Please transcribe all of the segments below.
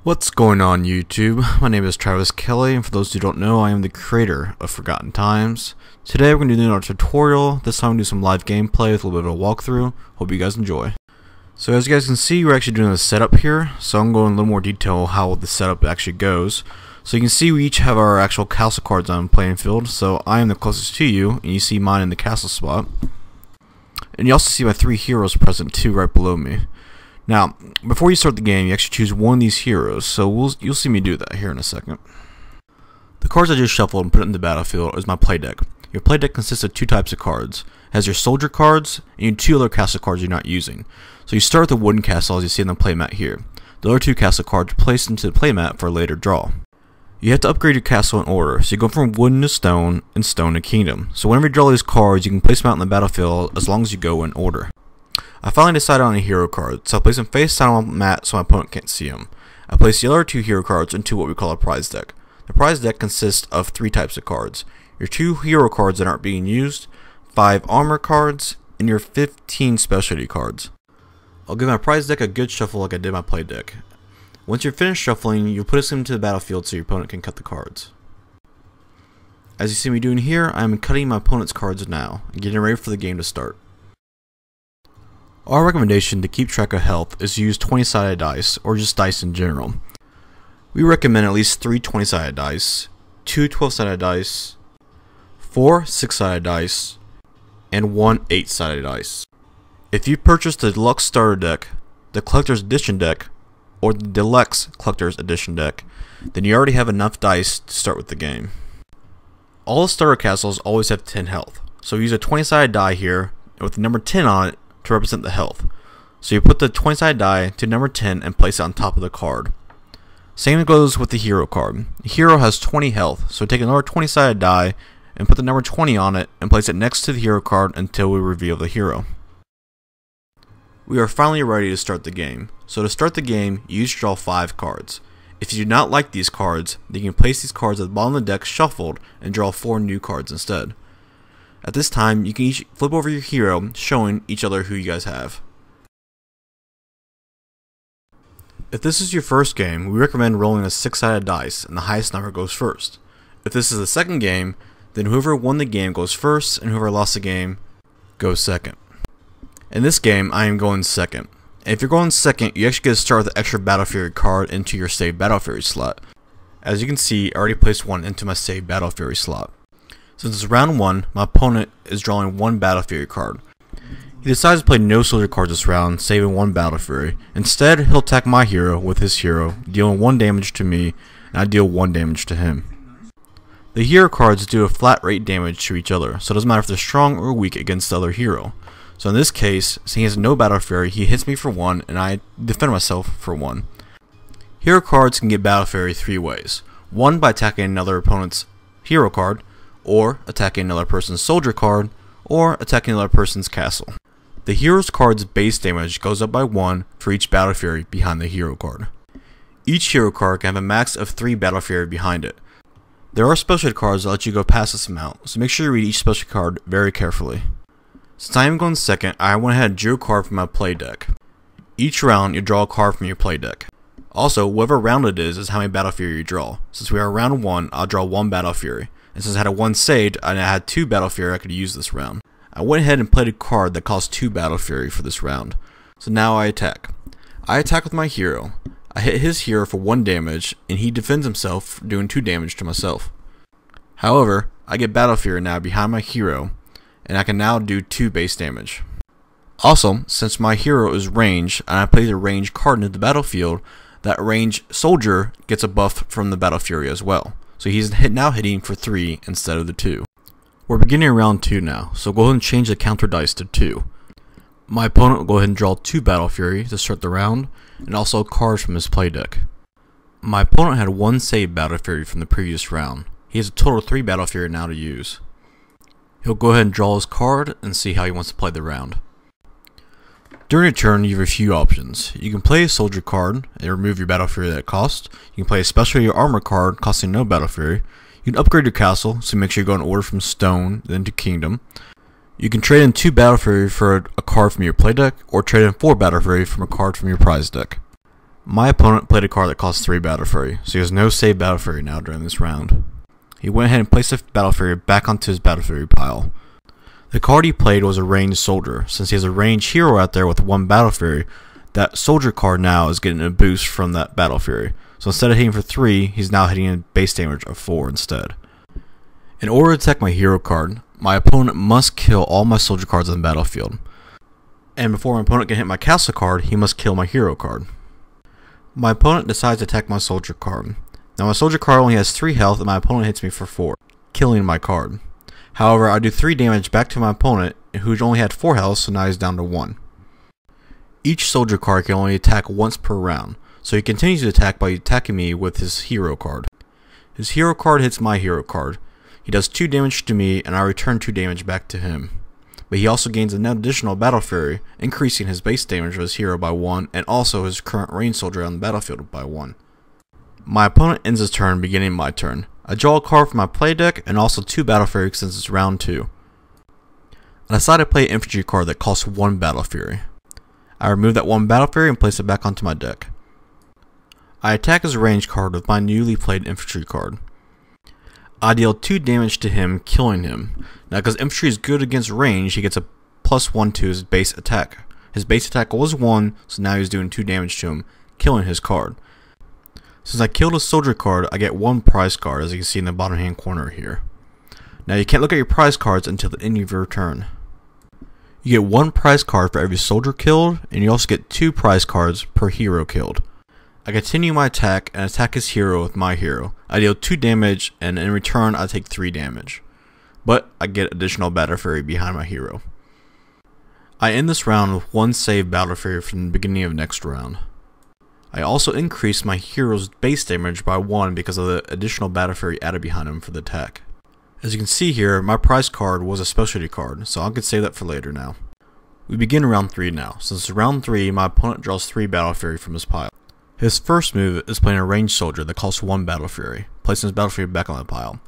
What's going on YouTube? My name is Travis Kelly, and for those who don't know, I am the creator of Forgotten Times. Today we're going to do another tutorial. This time we'll do some live gameplay with a little bit of a walkthrough. Hope you guys enjoy. So as you guys can see, we're actually doing a setup here, so I'm going in a little more detail how the setup actually goes. So you can see we each have our actual castle cards on the playing field, so I am the closest to you, and you see mine in the castle spot. And you also see my 3 heroes present too right below me. Now, before you start the game, you actually choose one of these heroes, so you'll see me do that here in a second. The cards I just shuffled and put in the battlefield is my play deck. Your play deck consists of 2 types of cards. It has your soldier cards and 2 other castle cards you're not using. So you start with the wooden castle as you see on the playmat here. The other 2 castle cards are placed into the playmat for a later draw. You have to upgrade your castle in order, so you go from wooden to stone and stone to kingdom. So whenever you draw these cards, you can place them out in the battlefield as long as you go in order. I finally decided on a hero card, so I place them face down on the mat so my opponent can't see them. I place the other 2 hero cards into what we call a prize deck. The prize deck consists of 3 types of cards. Your 2 hero cards that aren't being used, 5 armor cards, and your 15 specialty cards. I'll give my prize deck a good shuffle like I did my play deck. Once you're finished shuffling, you put us into the battlefield so your opponent can cut the cards. As you see me doing here, I am cutting my opponent's cards now, and getting ready for the game to start. Our recommendation to keep track of health is to use 20-sided dice, or just dice in general. We recommend at least 3 20-sided dice, 2 12-sided dice, 4 6-sided dice, and 1 8-sided dice. If you purchase the Deluxe Starter Deck, the Collector's Edition Deck, or the Deluxe Collector's Edition Deck, then you already have enough dice to start with the game. All the starter castles always have 10 health, so use a 20-sided die here with the number 10 on it to represent the health. So you put the 20-sided die to number 10 and place it on top of the card. Same goes with the hero card. The hero has 20 health, so take another 20-sided die and put the number 20 on it and place it next to the hero card until we reveal the hero. We are finally ready to start the game. So to start the game, you each draw 5 cards. If you do not like these cards, then you can place these cards at the bottom of the deck shuffled and draw 4 new cards instead. At this time, you can each flip over your hero, showing each other who you guys have. If this is your first game, we recommend rolling a 6-sided dice, and the highest number goes first. If this is the second game, then whoever won the game goes first, and whoever lost the game goes second. In this game, I am going second. And if you're going second, you actually get to start with the extra Battle Fury card into your Save Battle Fury slot. As you can see, I already placed one into my Save Battle Fury slot. Since it's round 1, my opponent is drawing 1 Battle Fury card. He decides to play no soldier cards this round, saving 1 Battle Fury. Instead, he'll attack my hero with his hero, dealing 1 damage to me, and I deal 1 damage to him. The hero cards do a flat rate damage to each other, so it doesn't matter if they're strong or weak against the other hero. So in this case, since he has no Battle Fury, he hits me for 1, and I defend myself for 1. Hero cards can get Battle Fury 3 ways. 1 by attacking another opponent's hero card, or attacking another person's soldier card, or attacking another person's castle. The hero's card's base damage goes up by 1 for each Battle Fury behind the hero card. Each hero card can have a max of 3 Battle Fury behind it. There are specialty cards that let you go past this amount, so make sure you read each specialty card very carefully. Since I am going second, I went ahead and drew a card from my play deck. Each round, you draw a card from your play deck. Also, whatever round it is how many Battle Fury you draw. Since we are round 1, I'll draw 1 Battle Fury. And since I had a 1 saved, and I had 2 Battle Fury I could use this round. I went ahead and played a card that cost 2 Battle Fury for this round. So now I attack. I attack with my hero. I hit his hero for 1 damage, and he defends himself, doing 2 damage to myself. However, I get Battle Fury now behind my hero, and I can now do 2 base damage. Also, since my hero is ranged, and I play the ranged card into the battlefield, that ranged soldier gets a buff from the Battle Fury as well. So he's now hitting for 3 instead of the 2. We're beginning round 2 now, so go ahead and change the counter dice to 2. My opponent will go ahead and draw 2 Battle Fury to start the round, and also cards from his play deck. My opponent had 1 saved Battle Fury from the previous round. He has a total of 3 Battle Fury now to use. He'll go ahead and draw his card and see how he wants to play the round. During a turn, you have a few options. You can play a soldier card and remove your Battle Fury that it costs. You can play a specialty armor card costing no Battle Fury. You can upgrade your castle, so make sure you go in order from stone, then to kingdom. You can trade in 2 Battle Fury for a card from your play deck, or trade in 4 Battle Fury from a card from your prize deck. My opponent played a card that costs 3 Battle Fury, so he has no save Battle Fury now during this round. He went ahead and placed the Battle Fury back onto his Battle Fury pile. The card he played was a ranged soldier. Since he has a ranged hero out there with 1 Battle Fury, that soldier card now is getting a boost from that Battle Fury. So instead of hitting for 3, he's now hitting a base damage of 4 instead. In order to attack my hero card, my opponent must kill all my soldier cards on the battlefield. And before my opponent can hit my castle card, he must kill my hero card. My opponent decides to attack my soldier card. Now my soldier card only has 3 health and my opponent hits me for 4, killing my card. However, I do 3 damage back to my opponent, who only had 4 health, so now he's down to 1. Each soldier card can only attack once per round, so he continues to attack by attacking me with his hero card. His hero card hits my hero card. He does 2 damage to me, and I return 2 damage back to him. But he also gains an additional Battle Fury, increasing his base damage of his hero by 1, and also his current ranged soldier on the battlefield by 1. My opponent ends his turn, beginning my turn. I draw a card from my play deck, and also 2 Battle Fury since it's round 2. I decide to play an infantry card that costs 1 Battle Fury. I remove that 1 Battle Fury and place it back onto my deck. I attack his range card with my newly played infantry card. I deal 2 damage to him, killing him. Now because infantry is good against range, he gets a +1 to his base attack. His base attack was 1, so now he's doing 2 damage to him, killing his card. Since I killed a soldier card, I get 1 prize card, as you can see in the bottom hand corner here. Now you can't look at your prize cards until the end of your turn. You get 1 prize card for every soldier killed, and you also get 2 prize cards per hero killed. I continue my attack and attack his hero with my hero. I deal 2 damage, and in return I take 3 damage. But I get additional Battle Fury behind my hero. I end this round with 1 save Battle Fury from the beginning of next round. I also increase my hero's base damage by 1 because of the additional Battle Fury added behind him for the attack. As you can see here, my prize card was a specialty card, so I can save that for later now. We begin round 3 now. Since round 3, my opponent draws 3 Battle Fury from his pile. His first move is playing a ranged soldier that costs 1 Battle Fury, placing his Battle Fury back on the pile.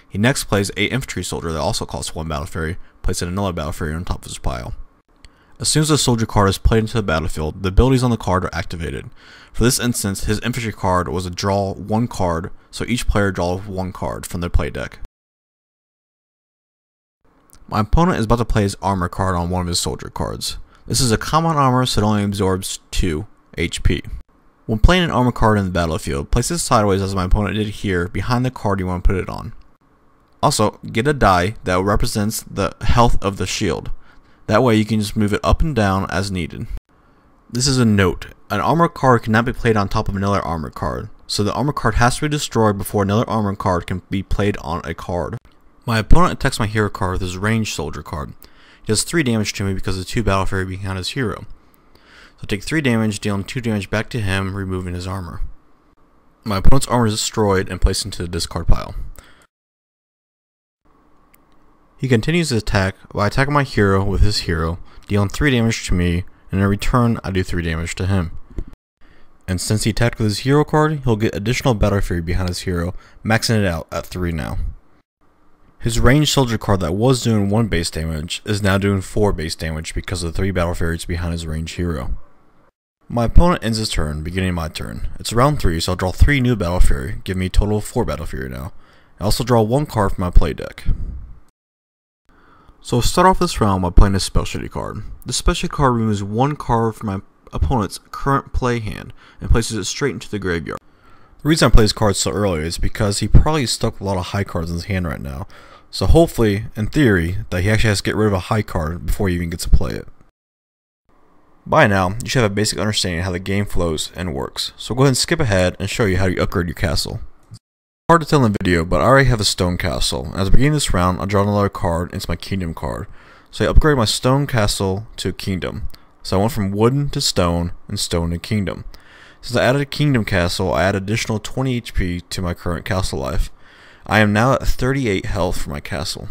He next plays a infantry soldier that also costs 1 Battle Fury, placing another Battle Fury on top of his pile. As soon as the soldier card is played into the battlefield, the abilities on the card are activated. For this instance, his infantry card was a draw 1 card, so each player draws 1 card from their play deck. My opponent is about to play his armor card on one of his soldier cards. This is a common armor, so it only absorbs 2 HP. When playing an armor card in the battlefield, place it sideways as my opponent did here behind the card you want to put it on. Also, get a die that represents the health of the shield. That way you can just move it up and down as needed. This is a note. An armor card cannot be played on top of another armor card, so the armor card has to be destroyed before another armor card can be played on a card. My opponent attacks my hero card with his ranged soldier card. He does 3 damage to me because of 2 Battle Fury behind his hero. So I take 3 damage, dealing 2 damage back to him, removing his armor. My opponent's armor is destroyed and placed into the discard pile. He continues his attack by attacking my hero with his hero, dealing 3 damage to me, and in return I do 3 damage to him. And since he attacked with his hero card, he'll get additional Battle Fury behind his hero, maxing it out at 3 now. His ranged soldier card that was doing 1 base damage is now doing 4 base damage because of the 3 Battle Furies behind his ranged hero. My opponent ends his turn, beginning my turn. It's round 3, so I'll draw 3 new Battle Fury, giving me a total of 4 Battle Fury now. I also draw 1 card from my play deck. So I'll start off this round by playing a specialty card. This specialty card removes 1 card from my opponent's current play hand and places it straight into the graveyard. The reason I play this card so early is because he probably stuck a lot of high cards in his hand right now. So hopefully, in theory, that he actually has to get rid of a high card before he even gets to play it. By now, you should have a basic understanding of how the game flows and works. So go ahead and skip ahead and show you how you upgrade your castle. Hard to tell in the video, but I already have a stone castle. At the beginning of this round, I'll draw another card, and it's my kingdom card. So I upgrade my stone castle to kingdom. So I went from wooden to stone, and stone to kingdom. Since I added a kingdom castle, I add additional 20 HP to my current castle life. I am now at 38 health for my castle.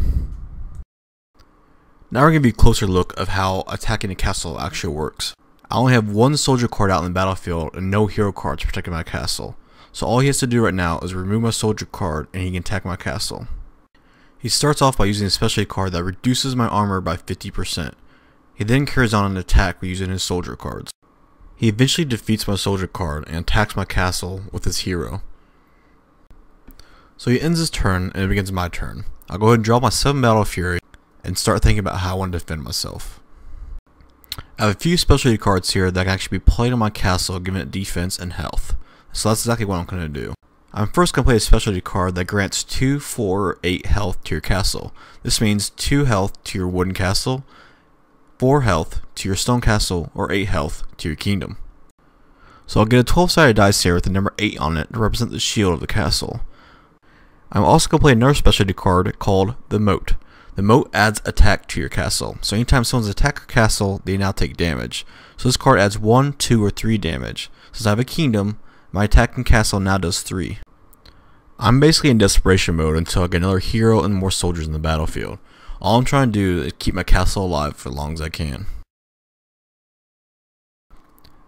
Now we're going to give you a closer look of how attacking a castle actually works. I only have 1 soldier card out in the battlefield and no hero cards protecting my castle. So all he has to do right now is remove my soldier card and he can attack my castle. He starts off by using a specialty card that reduces my armor by 50%. He then carries on an attack by using his soldier cards. He eventually defeats my soldier card and attacks my castle with his hero. So he ends his turn and it begins my turn. I'll go ahead and draw my 7 Battle Fury and start thinking about how I want to defend myself. I have a few specialty cards here that can actually be played on my castle, giving it defense and health. So that's exactly what I'm going to do. I'm first going to play a specialty card that grants 2, 4, or 8 health to your castle. This means 2 health to your wooden castle, 4 health to your stone castle, or 8 health to your kingdom. So I'll get a 12-sided dice here with the number 8 on it to represent the shield of the castle. I'm also going to play another specialty card called the Moat. The Moat adds attack to your castle. So anytime someone's attack your castle, they now take damage. So this card adds 1, 2, or 3 damage. Since I have a kingdom, my attacking castle now does 3. I'm basically in desperation mode until I get another hero and more soldiers in the battlefield. All I'm trying to do is keep my castle alive for as long as I can.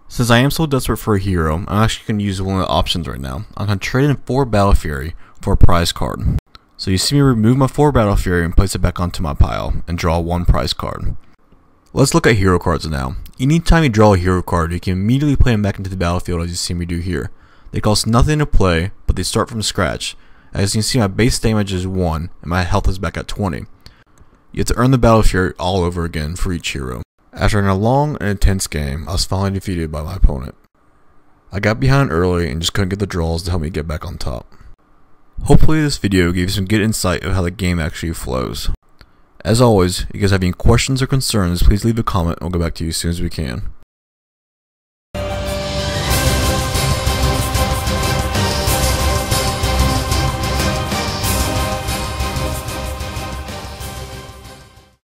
Since I am so desperate for a hero, I'm actually going to use one of the options right now. I'm going to trade in 4 Battle Fury for a prize card. So you see me remove my 4 Battle Fury and place it back onto my pile and draw 1 prize card. Let's look at hero cards now. Anytime you draw a hero card, you can immediately play them back into the battlefield as you see me do here. They cost nothing to play, but they start from scratch. As you can see, my base damage is 1 and my health is back at 20. You have to earn the Battle Fury all over again for each hero. After a long and intense game, I was finally defeated by my opponent. I got behind early and just couldn't get the draws to help me get back on top. Hopefully this video gave you some good insight of how the game actually flows. As always, if you guys have any questions or concerns, please leave a comment and we'll get back to you as soon as we can.